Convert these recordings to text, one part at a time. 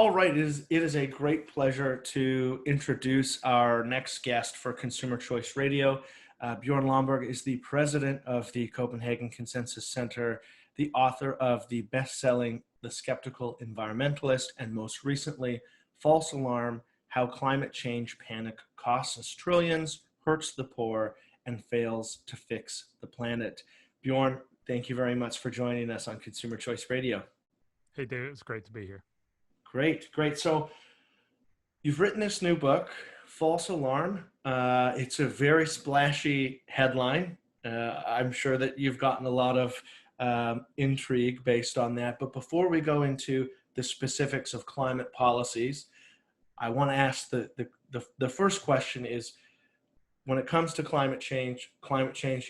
All right, it is a great pleasure to introduce our next guest for Consumer Choice Radio. Bjorn Lomborg is the president of the Copenhagen Consensus Center, the author of the best-selling The Skeptical Environmentalist, and most recently, False Alarm: How Climate Change Panic Costs Us Trillions, Hurts the Poor, and Fails to Fix the Planet. Bjorn, thank you very much for joining us on Consumer Choice Radio. Hey, David, it's great to be here. Great, great. So you've written this new book, False Alarm. It's a very splashy headline. I'm sure that you've gotten a lot of intrigue based on that. But before we go into the specifics of climate policies, I want to ask the first question is, when it comes to climate change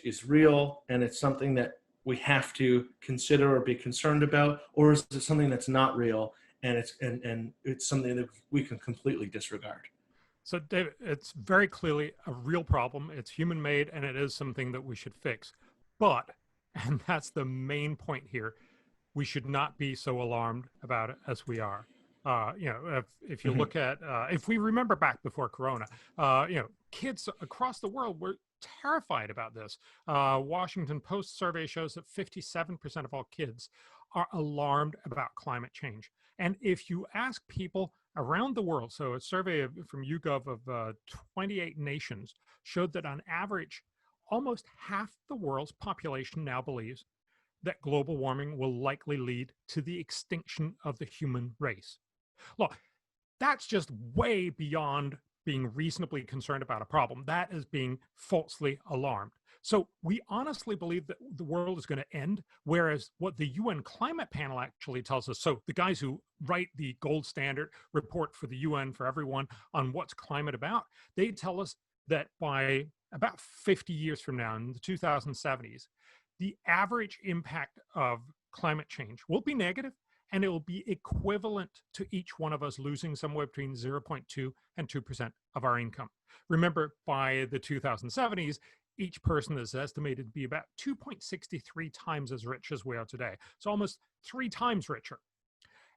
is real and it's something that we have to consider or be concerned about, or is it something that's not real and it's something that we can completely disregard? So, David, it's very clearly a real problem. It's human-made, and it is something that we should fix. But, and that's the main point here, we should not be so alarmed about it as we are. If you look at, if we remember back before Corona, kids across the world were terrified about this. Washington Post survey shows that 57% of all kids are alarmed about climate change. And if you ask people around the world, so a survey from YouGov of 28 nations showed that on average, almost half the world's population now believes that global warming will likely lead to the extinction of the human race. Look, that's just way beyond being reasonably concerned about a problem. That is being falsely alarmed. So we honestly believe that the world is going to end, whereas what the UN climate panel actually tells us, so the guys who write the gold standard report for the UN for everyone on what's climate about, they tell us that by about 50 years from now, in the 2070s, the average impact of climate change will be negative, and it will be equivalent to each one of us losing somewhere between 0.2 and 2% of our income. Remember, by the 2070s, each person is estimated to be about 2.63 times as rich as we are today. So almost 3 times richer.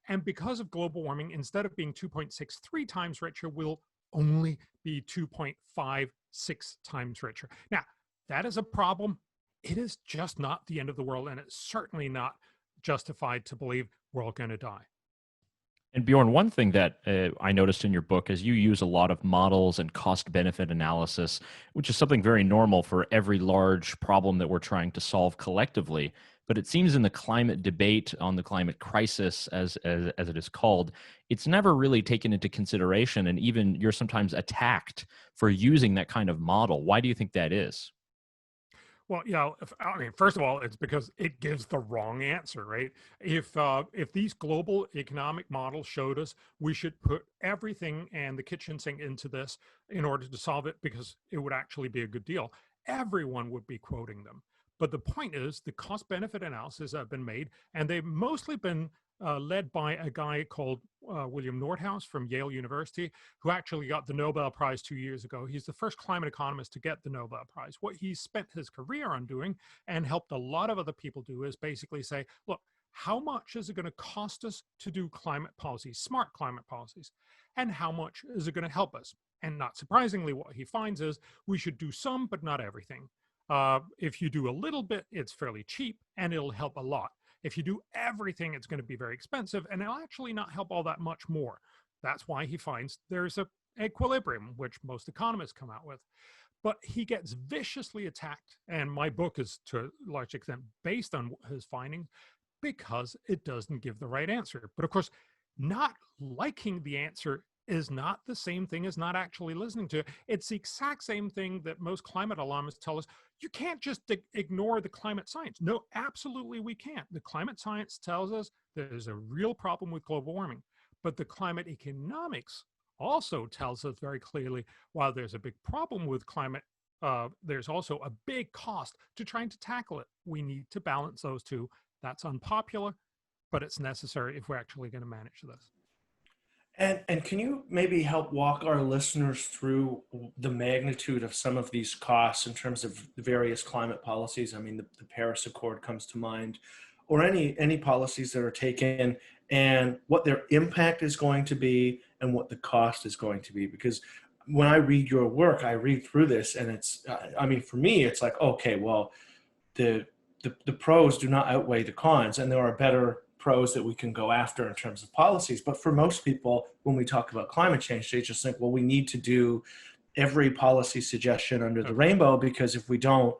And because of global warming, instead of being 2.63 times richer, we'll only be 2.56 times richer. Now, that is a problem. It is just not the end of the world, and it's certainly not justified to believe we're all going to die. And Bjorn, one thing that I noticed in your book is you use a lot of models and cost-benefit analysis, which is something very normal for every large problem that we're trying to solve collectively. But it seems in the climate debate on the climate crisis, as it is called, it's never really taken into consideration, and even you're sometimes attacked for using that kind of model. Why do you think that is? Well, first of all, it's because it gives the wrong answer, right? If these global economic models showed us we should put everything and the kitchen sink into this in order to solve it because it would actually be a good deal, everyone would be quoting them. But the point is, the cost-benefit analysis have been made, and they've mostly been led by a guy called William Nordhaus from Yale University, who actually got the Nobel Prize 2 years ago. He's the first climate economist to get the Nobel Prize. What he spent his career on doing, and helped a lot of other people do, is basically say, look, how much is it going to cost us to do climate policies, smart climate policies, and how much is it going to help us? And not surprisingly, what he finds is we should do some, but not everything. If you do a little bit, it's fairly cheap, and it'll help a lot. If you do everything, it's going to be very expensive, and it'll actually not help all that much more. That's why he finds there's an equilibrium, which most economists come out with. But he gets viciously attacked, and my book is to a large extent based on his findings, because it doesn't give the right answer. But of course, not liking the answer is not the same thing as not actually listening to it. It's the exact same thing that most climate alarmists tell us. You can't just ignore the climate science. No, absolutely we can't. The climate science tells us there's a real problem with global warming. But the climate economics also tells us very clearly, while there's a big problem with climate, there's also a big cost to trying to tackle it. We need to balance those two. That's unpopular, but it's necessary if we're actually going to manage this. And can you maybe help walk our listeners through the magnitude of some of these costs in terms of the various climate policies? I mean, the Paris Accord comes to mind, or any policies that are taken, and what their impact is going to be and what the cost is going to be. Because when I read your work, I read through this, and it's, I mean, for me, it's like, okay, well, the the pros do not outweigh the cons, and there are better pros that we can go after in terms of policies. But for most people, when we talk about climate change, they just think, well, we need to do every policy suggestion under the rainbow, because if we don't,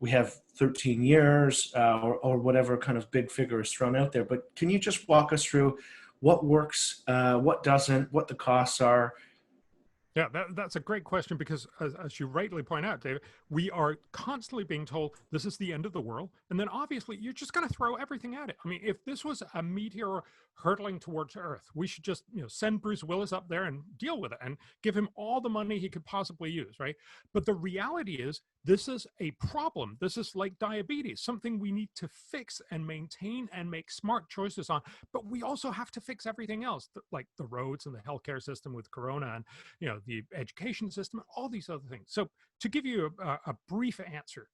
we have 13 years or whatever kind of big figure is thrown out there. But can you just walk us through what works, what doesn't, what the costs are? Yeah, that's a great question, because as you rightly point out, David, we are constantly being told this is the end of the world. And then obviously you're just going to throw everything at it. I mean, if this was a meteor hurtling towards Earth, we should just, send Bruce Willis up there and deal with it and give him all the money he could possibly use, right? But the reality is, this is a problem. This is like diabetes, something we need to fix and maintain and make smart choices on. But we also have to fix everything else, like the roads and the healthcare system with Corona, and the education system, all these other things. So to give you a brief answer,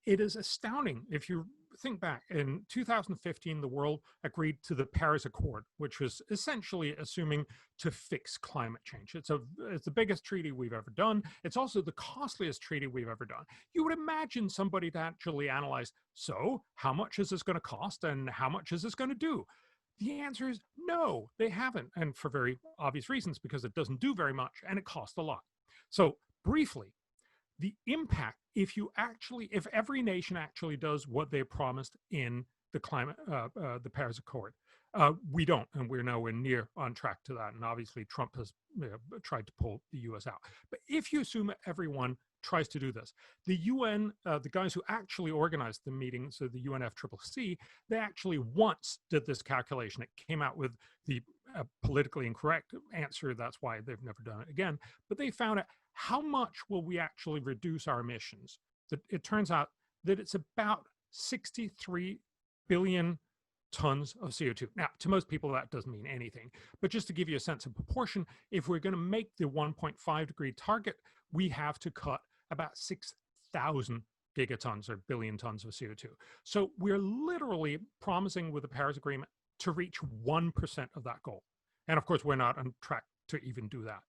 it is astounding. If you think back, in 2015, the world agreed to the Paris Accord, which was essentially assuming to fix climate change. It's the biggest treaty we've ever done. It's also the costliest treaty we've ever done. You would imagine somebody to actually analyze, so how much is this going to cost and how much is this going to do? The answer is no, they haven't. And for very obvious reasons, because it doesn't do very much and it costs a lot. So briefly, the impact, if every nation actually does what they promised in the the Paris Accord, we don't, and we're nowhere near on track to that. And obviously Trump has tried to pull the US out. But if you assume everyone tries to do this, the UN, the guys who actually organized the meeting, so the UNFCCC, they actually once did this calculation. It came out with the politically incorrect answer. That's why they've never done it again. But they found out, how much will we actually reduce our emissions? It turns out that it's about 63 billion tons of CO2. Now, to most people, that doesn't mean anything. But just to give you a sense of proportion, if we're going to make the 1.5 degree target, we have to cut about 6,000 gigatons or billion tons of CO2. So we're literally promising with the Paris Agreement to reach 1% of that goal. And of course, we're not on track to even do that.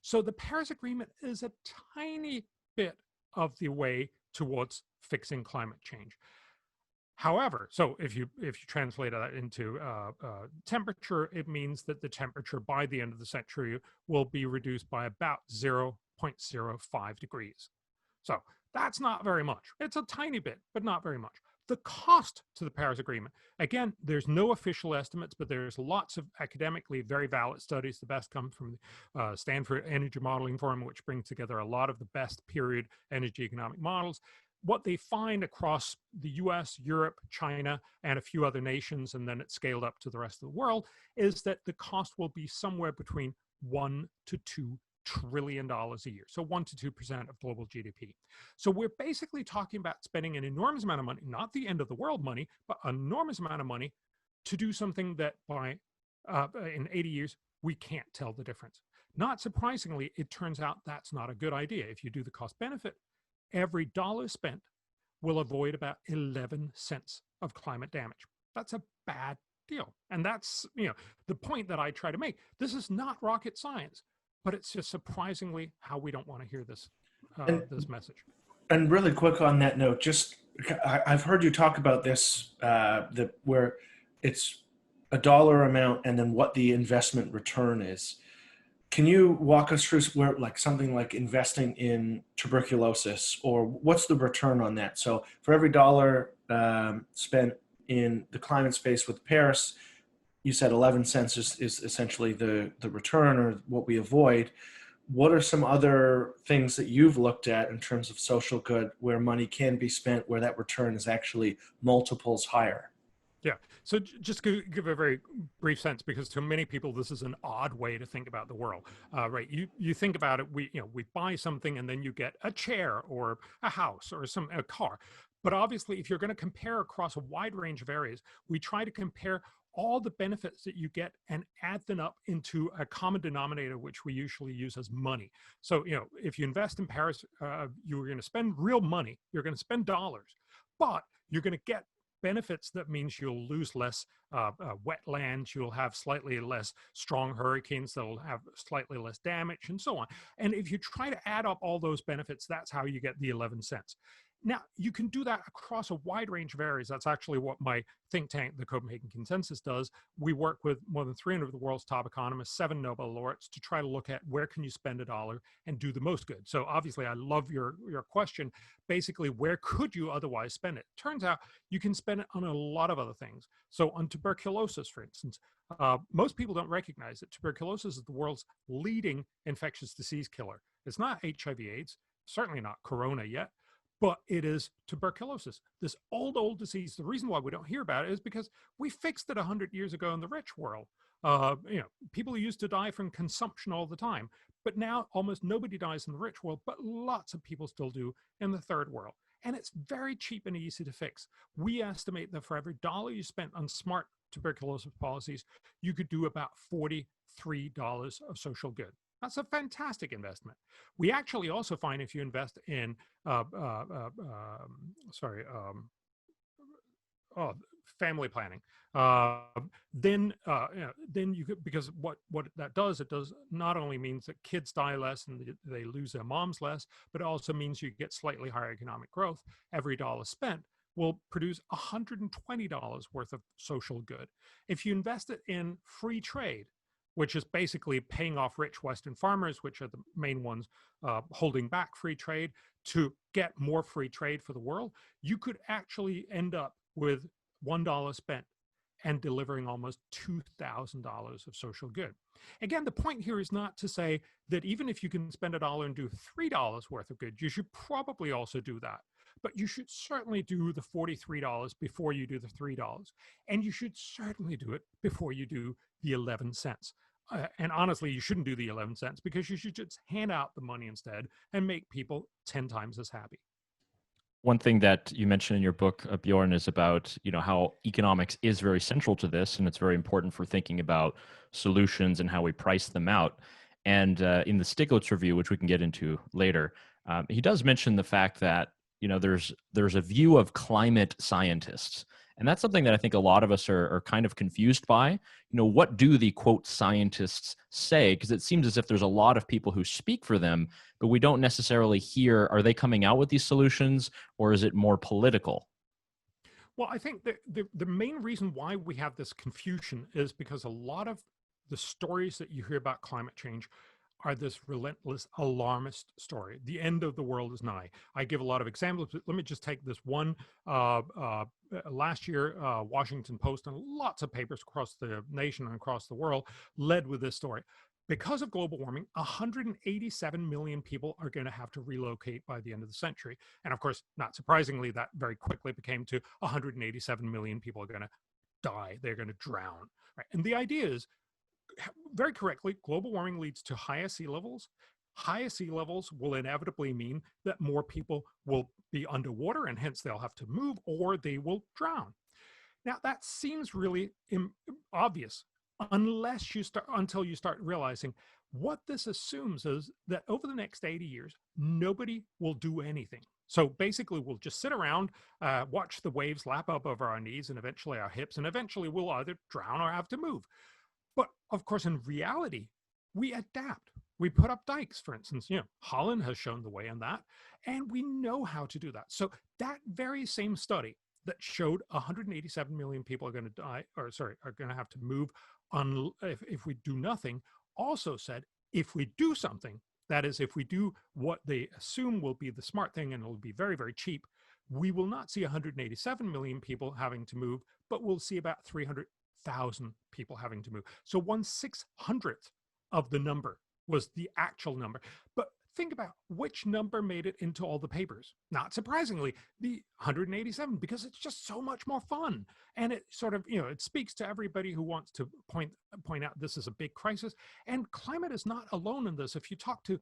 So the Paris Agreement is a tiny bit of the way towards fixing climate change. However, so if you translate that into temperature, it means that the temperature by the end of the century will be reduced by about 0.05 degrees. So that's not very much. It's a tiny bit, but not very much. The cost to the Paris Agreement, again, there's no official estimates, but there's lots of academically very valid studies. The best come from the Stanford Energy Modeling Forum, which brings together a lot of the best period energy economic models. What they find across the US, Europe, China, and a few other nations, and then it's scaled up to the rest of the world, is that the cost will be somewhere between $1 to $2 trillion a year. So 1 to 2% of global GDP. So we're basically talking about spending an enormous amount of money, not the end of the world money, but an enormous amount of money to do something that by in 80 years, we can't tell the difference. Not surprisingly, it turns out that's not a good idea. If you do the cost benefit, every dollar spent will avoid about 11 cents of climate damage. That's a bad deal. And that's, the point that I try to make. This is not rocket science, but it's just surprisingly how we don't want to hear this, this message. And really quick on that note, just I've heard you talk about this, where it's a dollar amount and then what the investment return is. Can you walk us through where, like something like investing in tuberculosis, or what's the return on that? So for every dollar spent in the climate space with Paris, you said 11 cents is essentially the return, or what we avoid. What are some other things that you've looked at in terms of social good where money can be spent, where that return is actually multiples higher? Yeah. So just to give a very brief sense, because to many people, this is an odd way to think about the world, right? You think about it, we buy something and then you get a chair or a house or a car. But obviously, if you're going to compare across a wide range of areas, we try to compare all the benefits that you get and add them up into a common denominator, which we usually use as money. So, if you invest in Paris, you're going to spend real money, you're going to spend dollars, but you're going to get benefits that means you'll lose less wetlands, you'll have slightly less strong hurricanes that'll have slightly less damage, and so on. And if you try to add up all those benefits, that's how you get the 11 cents. Now, you can do that across a wide range of areas. That's actually what my think tank, the Copenhagen Consensus, does. We work with more than 300 of the world's top economists, 7 Nobel laureates, to try to look at where can you spend $1 and do the most good. So obviously, I love your question. Basically, where could you otherwise spend it? Turns out you can spend it on a lot of other things. So on tuberculosis, for instance, most people don't recognize that tuberculosis is the world's leading infectious disease killer. It's not HIV/AIDS, certainly not corona yet, but it is tuberculosis, this old disease. The reason why we don't hear about it is because we fixed it 100 years ago in the rich world. People used to die from consumption all the time, but now almost nobody dies in the rich world, but lots of people still do in the third world. And it's very cheap and easy to fix. We estimate that for every $1 you spent on smart tuberculosis policies, you could do about $43 of social good. That's a fantastic investment. We actually also find if you invest in family planning, then you could, because what that does, it does not only means that kids die less and they lose their moms less, but it also means you get slightly higher economic growth. Every $1 spent will produce $120 worth of social good. If you invest it in free trade, which is basically paying off rich Western farmers, which are the main ones holding back free trade, to get more free trade for the world, you could actually end up with $1 spent and delivering almost $2,000 of social good. Again, the point here is not to say that even if you can spend $1 and do $3 worth of good, you should probably also do that. But you should certainly do the $43 before you do the $3. And you should certainly do it before you do the 11 cents. And honestly, you shouldn't do the 11 cents because you should just hand out the money instead and make people 10 times as happy. One thing that you mentioned in your book, Bjorn, is about how economics is very central to this, and it's very important for thinking about solutions and how we price them out. And in the Stiglitz review, which we can get into later, he does mention the fact that there's a view of climate scientists. And that's something that I think a lot of us are kind of confused by. What do the quote scientists say? Because it seems as if there's a lot of people who speak for them, but we don't necessarily hear, are they coming out with these solutions, or is it more political? Well, I think the main reason why we have this confusion is because a lot of the stories that you hear about climate change are this relentless alarmist story. The end of the world is nigh. I give a lot of examples, but let me just take this one. Last year, Washington Post and lots of papers across the nation and across the world led with this story. Because of global warming, 187 million people are going to have to relocate by the end of the century. And of course, not surprisingly, that very quickly became to 187 million people are going to die. They're going to drown. Right? And the idea is, very correctly, global warming leads to higher sea levels. Higher sea levels will inevitably mean that more people will be underwater and hence they'll have to move or they will drown. Now, that seems really obvious until you start realizing what this assumes is that over the next 80 years, nobody will do anything. So basically, we'll just sit around, watch the waves lap up over our knees and eventually our hips, and eventually we'll either drown or have to move. But of course, in reality, we adapt. We put up dikes, for instance. Holland has shown the way in that, and we know how to do that. So that very same study that showed 187 million people are going to die, are going to have to move if we do nothing, also said if we do something, that is, if we do what they assume will be the smart thing and it'll be very, very cheap, we will not see 187 million people having to move, but we'll see about 300,000 people having to move. So 1/600th of the number was the actual number. But think about which number made it into all the papers. Not surprisingly, the 187, because it's just so much more fun. And it sort of, it speaks to everybody who wants to point out this is a big crisis. And climate is not alone in this. If you talk to,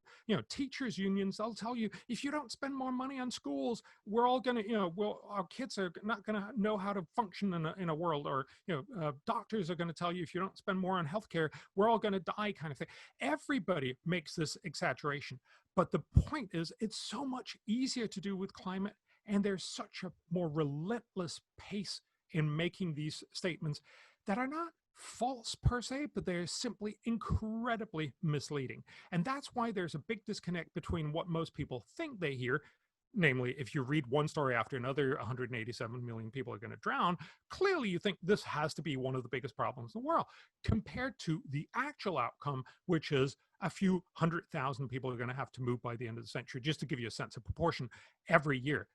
teachers unions, they'll tell you, if you don't spend more money on schools, we're all going to, our kids are not going to know how to function in a world. Or, doctors are going to tell you, if you don't spend more on healthcare, we're all going to die, kind of thing. Everybody makes this exaggeration. But the point is, it's so much easier to do with climate, And there's such a more relentless pace in making these statements that are not false per se, but they're simply incredibly misleading. And that's why there's a big disconnect between what most people think they hear. Namely, if you read one story after another, 187 million people are going to drown, clearly you think this has to be one of the biggest problems in the world, compared to the actual outcome, which is a few 100,000 people are going to have to move by the end of the century. Just to give you a sense of proportion, every year,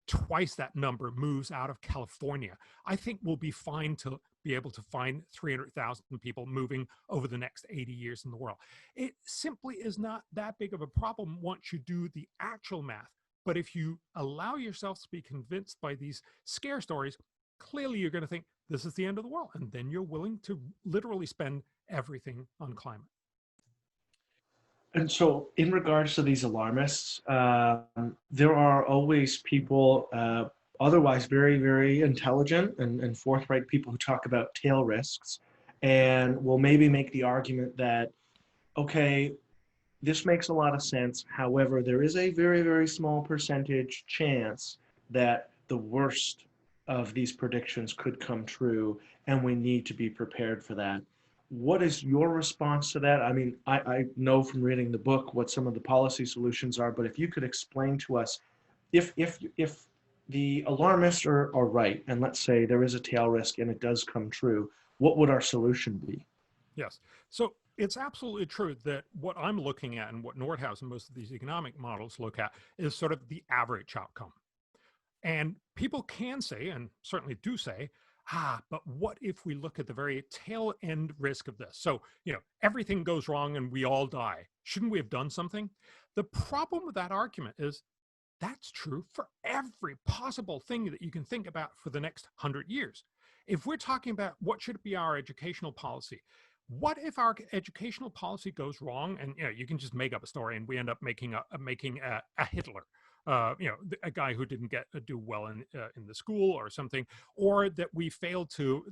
twice that number moves out of California. I think we'll be fine to be able to find 300,000 people moving over the next 80 years in the world. It simply is not that big of a problem once you do the actual math. But if you allow yourself to be convinced by these scare stories, clearly you're going to think this is the end of the world. And then you're willing to literally spend everything on climate. And so, in regards to these alarmists, there are always people, otherwise very, very intelligent and forthright people who talk about tail risks and will maybe make the argument that, okay, this makes a lot of sense. However, there is a very, very small percentage chance that the worst of these predictions could come true, and we need to be prepared for that. What is your response to that? I mean, I know from reading the book what some of the policy solutions are, but if you could explain to us, if the alarmists are right, and let's say there is a tail risk and it does come true, what would our solution be? Yes. So it's absolutely true that what I'm looking at and what Nordhaus and most of these economic models look at is sort of the average outcome. And people can say, and certainly do say, but what if we look at the very tail end risk of this? So, everything goes wrong and we all die. Shouldn't we have done something? The problem with that argument is that's true for every possible thing that you can think about for the next 100 years. If we're talking about what should be our educational policy, what if our educational policy goes wrong and you can just make up a story and we end up making a Hitler, a guy who didn't do well in the school or something, or that we fail to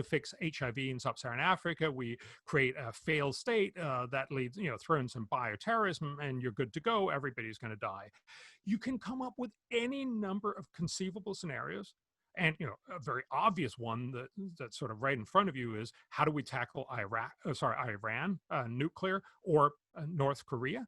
fix HIV in sub-Saharan Africa, we create a failed state that leads throws in bioterrorism, and you're good to go. Everybody's going to die. You can come up with any number of conceivable scenarios. And a very obvious one that's sort of right in front of you is, how do we tackle Iran, nuclear, or North Korea?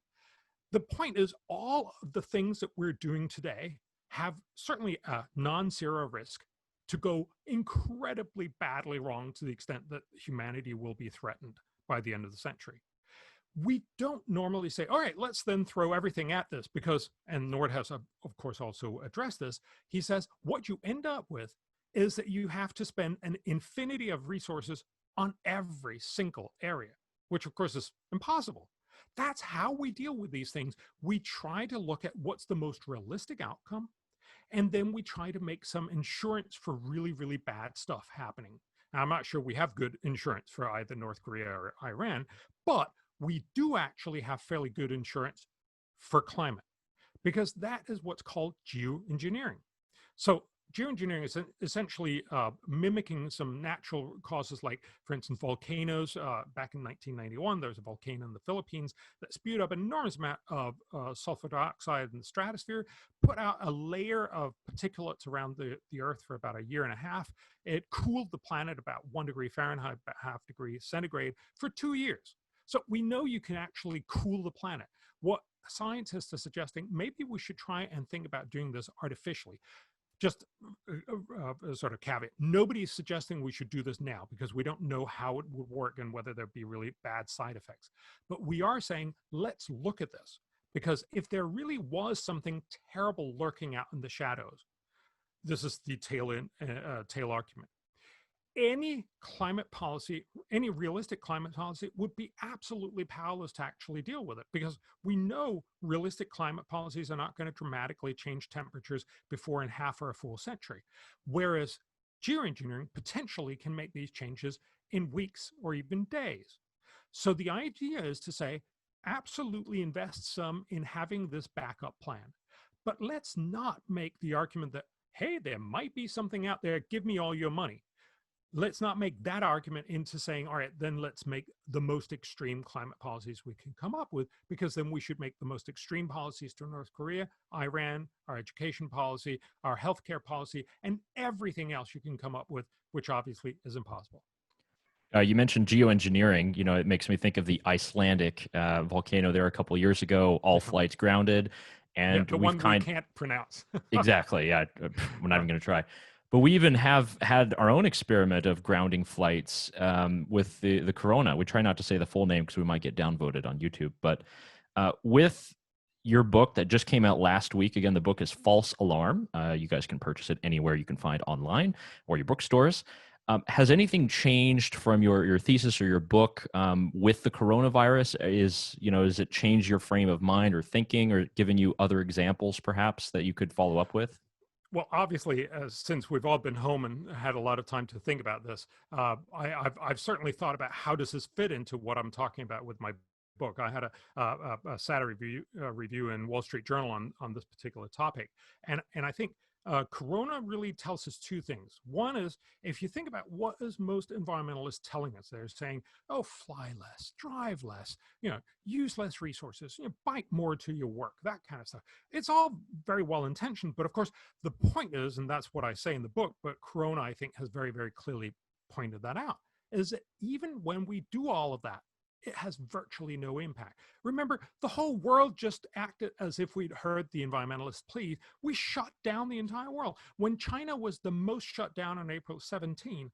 The point is, all of the things that we're doing today have certainly a non-zero risk to go incredibly badly wrong, to the extent that humanity will be threatened by the end of the century. We don't normally say, all right, let's then throw everything at this, because, and Nordhaus, of course, also addressed this, he says, what you end up with is that you have to spend an infinity of resources on every single area, which of course is impossible. That's how we deal with these things. We try to look at what's the most realistic outcome, and then we try to make some insurance for really, really bad stuff happening. Now, I'm not sure we have good insurance for either North Korea or Iran, but we do actually have fairly good insurance for climate, because that is what's called geoengineering. So geoengineering is essentially mimicking some natural causes, like, for instance, volcanoes. Back in 1991, there was a volcano in the Philippines that spewed up an enormous amount of sulfur dioxide in the stratosphere, put out a layer of particulates around the Earth for about 1.5 years. It cooled the planet about 1 degree Fahrenheit, about 0.5 degree centigrade for 2 years. So we know you can actually cool the planet. What scientists are suggesting, maybe we should try and think about doing this artificially. Just a sort of caveat. Nobody's suggesting we should do this now, because we don't know how it would work and whether there'd be really bad side effects. But we are saying, let's look at this, because if there really was something terrible lurking out in the shadows, this is the tail argument. Any climate policy, any realistic climate policy, would be absolutely powerless to actually deal with it, because we know realistic climate policies are not going to dramatically change temperatures before in half or a full century, whereas geoengineering potentially can make these changes in weeks or even days. So the idea is to say, absolutely invest some in having this backup plan, but let's not make the argument that, hey, there might be something out there, give me all your money. let's not make that argument into saying, all right, then let's make the most extreme climate policies we can come up with, because then we should make the most extreme policies to North Korea, Iran, our education policy, our healthcare policy, and everything else you can come up with, which obviously is impossible. You mentioned geoengineering. You know, it makes me think of the Icelandic volcano there a couple of years ago. All flights grounded, and the one we can't pronounce. Exactly. Yeah, we're not even going to try. But we even have had our own experiment of grounding flights with the corona. We try not to say the full name because we might get downvoted on YouTube. But with your book that just came out last week, again, the book is False Alarm. You guys can purchase it anywhere you can find online or your bookstores. Has anything changed from your thesis or your book with the coronavirus? Does it change your frame of mind or thinking, or given you other examples perhaps that you could follow up with? Well, obviously, since we've all been home and had a lot of time to think about this, I've certainly thought about how does this fit into what I'm talking about with my book. I had a Saturday review in Wall Street Journal on this particular topic, and I think Corona really tells us two things. One is, if you think about what is most environmentalists telling us, they're saying, oh, fly less, drive less, use less resources, bike more to your work, that kind of stuff. It's all very well intentioned, but of course, the point is, and that's what I say in the book, but Corona, I think, has very, very clearly pointed that out, is that even when we do all of that, it has virtually no impact. Remember, the whole world just acted as if we'd heard the environmentalists' plea. We shut down the entire world. When China was the most shut down on April 17,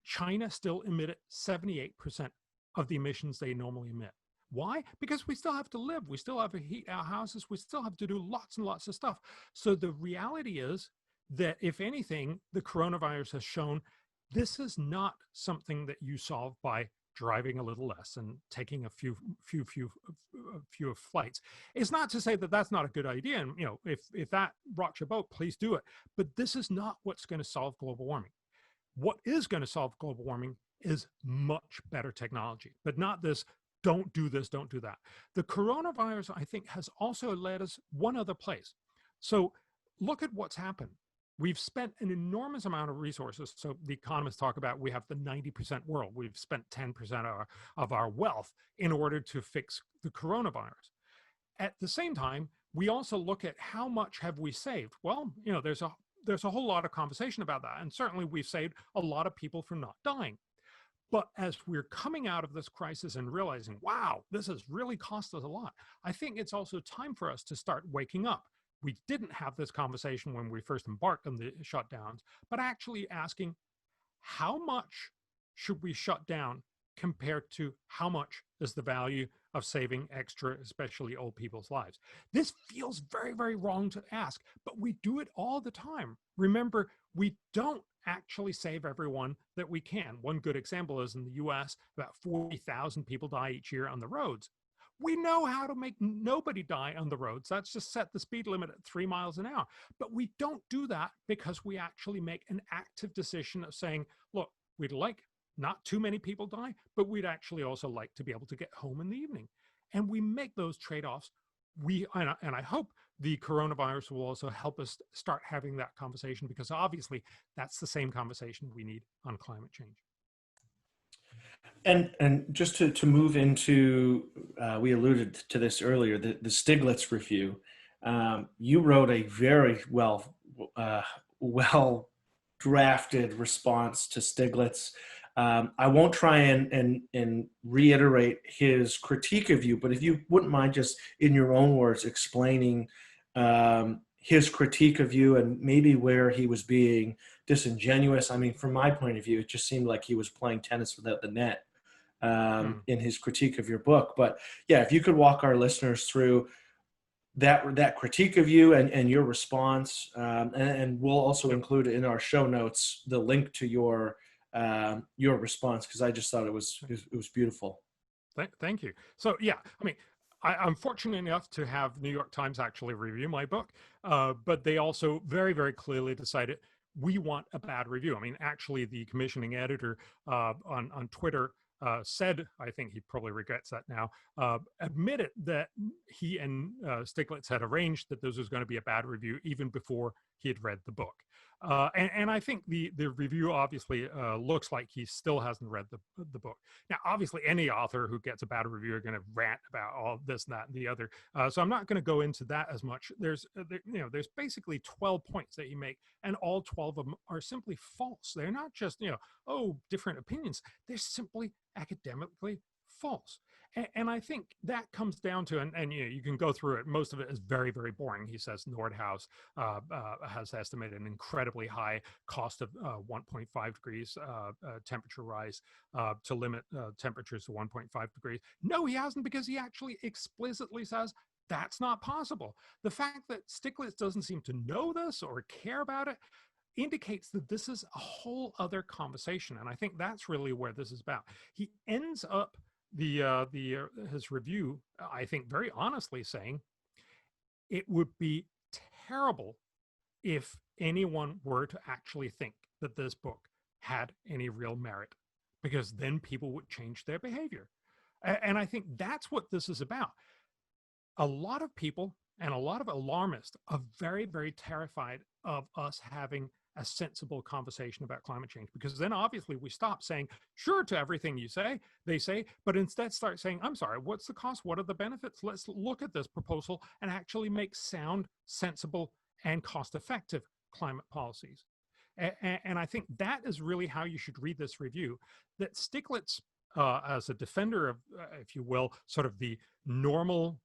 China still emitted 78% of the emissions they normally emit. Why? Because we still have to live. We still have to heat our houses. We still have to do lots and lots of stuff. So the reality is that, if anything, the coronavirus has shown this is not something that you solve by driving a little less and taking a few flights. It's not to say that that's not a good idea. And, if that rocks your boat, please do it. But this is not what's going to solve global warming. What is going to solve global warming is much better technology, but not this, don't do this, don't do that. The coronavirus, I think, has also led us one other place. So look at what's happened. We've spent an enormous amount of resources. So the economists talk about we have the 90% world. We've spent 10% of our wealth in order to fix the coronavirus. At the same time, we also look at how much have we saved. Well, there's a whole lot of conversation about that. And certainly we've saved a lot of people from not dying. But as we're coming out of this crisis and realizing, wow, this has really cost us a lot, I think it's also time for us to start waking up. We didn't have this conversation when we first embarked on the shutdowns, but actually asking, how much should we shut down compared to how much is the value of saving extra, especially old people's lives? This feels very, very wrong to ask, but we do it all the time. Remember, we don't actually save everyone that we can. One good example is in the US, about 40,000 people die each year on the roads. We know how to make nobody die on the roads. That's just set the speed limit at 3 miles an hour. But we don't do that because we actually make an active decision of saying, look, we'd like not too many people die, but we'd actually also like to be able to get home in the evening. And we make those trade-offs. And I hope the coronavirus will also help us start having that conversation, because obviously that's the same conversation we need on climate change. And just to move into, we alluded to this earlier, the Stiglitz review. You wrote a very well drafted response to Stiglitz. I won't try and reiterate his critique of you, but if you wouldn't mind just in your own words explaining his critique of you and maybe where he was being disingenuous. I mean, from my point of view, it just seemed like he was playing tennis without the net in his critique of your book. But yeah, if you could walk our listeners through that critique of you and your response, and we'll also include in our show notes the link to your response, because I just thought it was beautiful. Thank you. So yeah, I mean, I'm fortunate enough to have New York Times actually review my book, but they also very, very clearly decided we want a bad review. I mean, actually, the commissioning editor on Twitter said, I think he probably regrets that now, admitted that he and Stiglitz had arranged that this was going to be a bad review even before he had read the book. And I think the review obviously looks like he still hasn't read the book. Now, obviously, any author who gets a bad review are going to rant about all this, and that, and the other. So I'm not going to go into that as much. There's basically 12 points that you make, and all 12 of them are simply false. They're not just different opinions. They're simply academically false. And I think that comes down to, and you can go through it. Most of it is very, very boring. He says Nordhaus has estimated an incredibly high cost of 1.5 degrees temperature rise to limit temperatures to 1.5 degrees. No, he hasn't, because he actually explicitly says that's not possible. The fact that Stiglitz doesn't seem to know this or care about it indicates that this is a whole other conversation. And I think that's really where this is about. He ends up his review, I think, very honestly saying it would be terrible if anyone were to actually think that this book had any real merit, because then people would change their behavior. And I think that's what this is about. A lot of people and a lot of alarmists are very, very terrified of us having a sensible conversation about climate change, because then obviously we stop saying sure to everything they say, but instead start saying, I'm sorry, what's the cost? What are the benefits? Let's look at this proposal and actually make sound, sensible, and cost-effective climate policies. And I think that is really how you should read this review, that Stiglitz, as a defender of, if you will, sort of the normal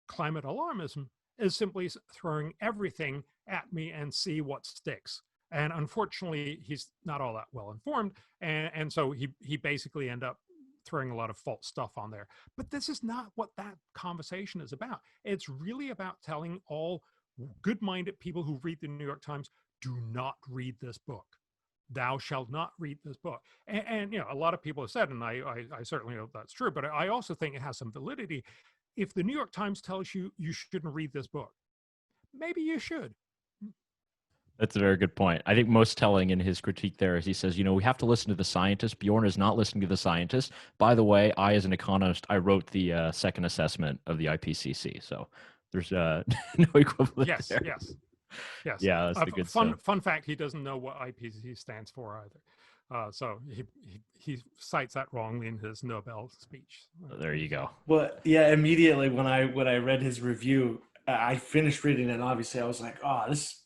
climate alarmism, is simply throwing everything at me and see what sticks. And unfortunately, he's not all that well informed. And so he basically ended up throwing a lot of false stuff on there. But this is not what that conversation is about. It's really about telling all good-minded people who read the New York Times, do not read this book. Thou shalt not read this book. And a lot of people have said, and I certainly hope that's true, but I also think it has some validity. If the New York Times tells you you shouldn't read this book, maybe you should. That's a very good point. I think most telling in his critique there is he says, we have to listen to the scientists. Bjorn is not listening to the scientists. By the way, I, as an economist, I wrote the second assessment of the IPCC. So there's no equivalent there. Yes. Yeah, that's the good stuff. Fun fact, he doesn't know what IPCC stands for either. So he cites that wrongly in his Nobel speech. There you go. Well, yeah, immediately when I read his review, I finished reading it, and obviously I was like, oh, this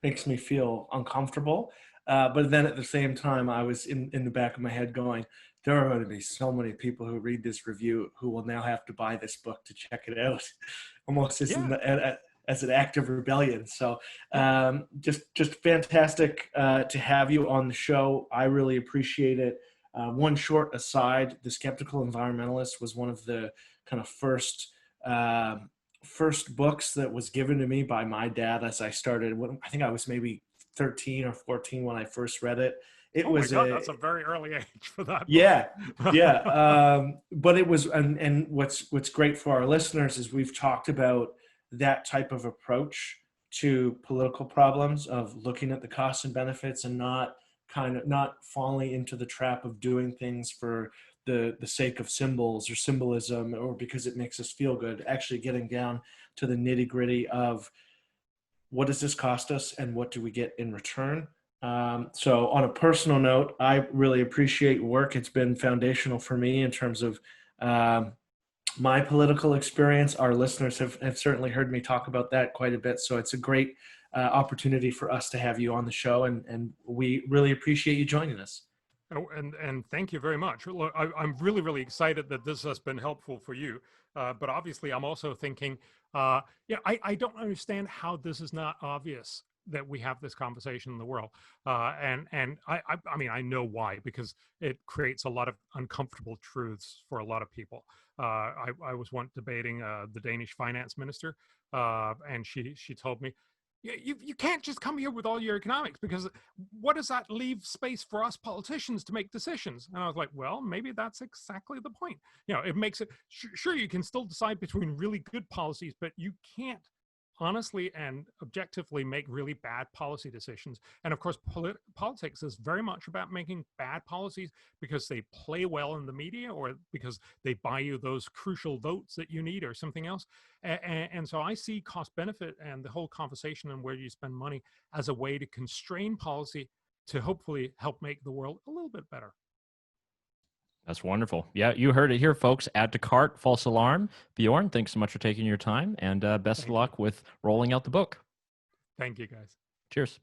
makes me feel uncomfortable. But then at the same time, I was in the back of my head going, there are going to be so many people who read this review who will now have to buy this book to check it out, almost as an act of rebellion. So just fantastic to have you on the show. I really appreciate it. One short aside, The Skeptical Environmentalist was one of the kind of first books that was given to me by my dad as I started. I think I was maybe 13 or 14 when I first read it. That's a very early age for that book. Yeah. But it was, and what's great for our listeners is we've talked about that type of approach to political problems, of looking at the costs and benefits and not falling into the trap of doing things for the sake of symbols or symbolism, or because it makes us feel good. Actually getting down to the nitty-gritty of what does this cost us and what do we get in return. So on a personal note, I really appreciate your work. It's been foundational for me in terms of my political experience. Our listeners have certainly heard me talk about that quite a bit. So it's a great opportunity for us to have you on the show, and we really appreciate you joining us. Oh, and thank you very much. Look, I'm really, really excited that this has been helpful for you. But obviously, I'm also thinking, I don't understand how this is not obvious that we have this conversation in the world. And I mean, I know why, because it creates a lot of uncomfortable truths for a lot of people. I was once debating the Danish finance minister, and she told me, you can't just come here with all your economics, because what does that leave space for us politicians to make decisions? And I was like, well, maybe that's exactly the point. It makes it, sure, you can still decide between really good policies, but you can't honestly and objectively make really bad policy decisions. And of course, politics is very much about making bad policies because they play well in the media or because they buy you those crucial votes that you need or something else. And so I see cost benefit and the whole conversation on where you spend money as a way to constrain policy to hopefully help make the world a little bit better. That's wonderful. Yeah, you heard it here, folks. Add to cart, false alarm. Bjorn, thanks so much for taking your time, and best of luck with rolling out the book. Thank you, guys. Cheers.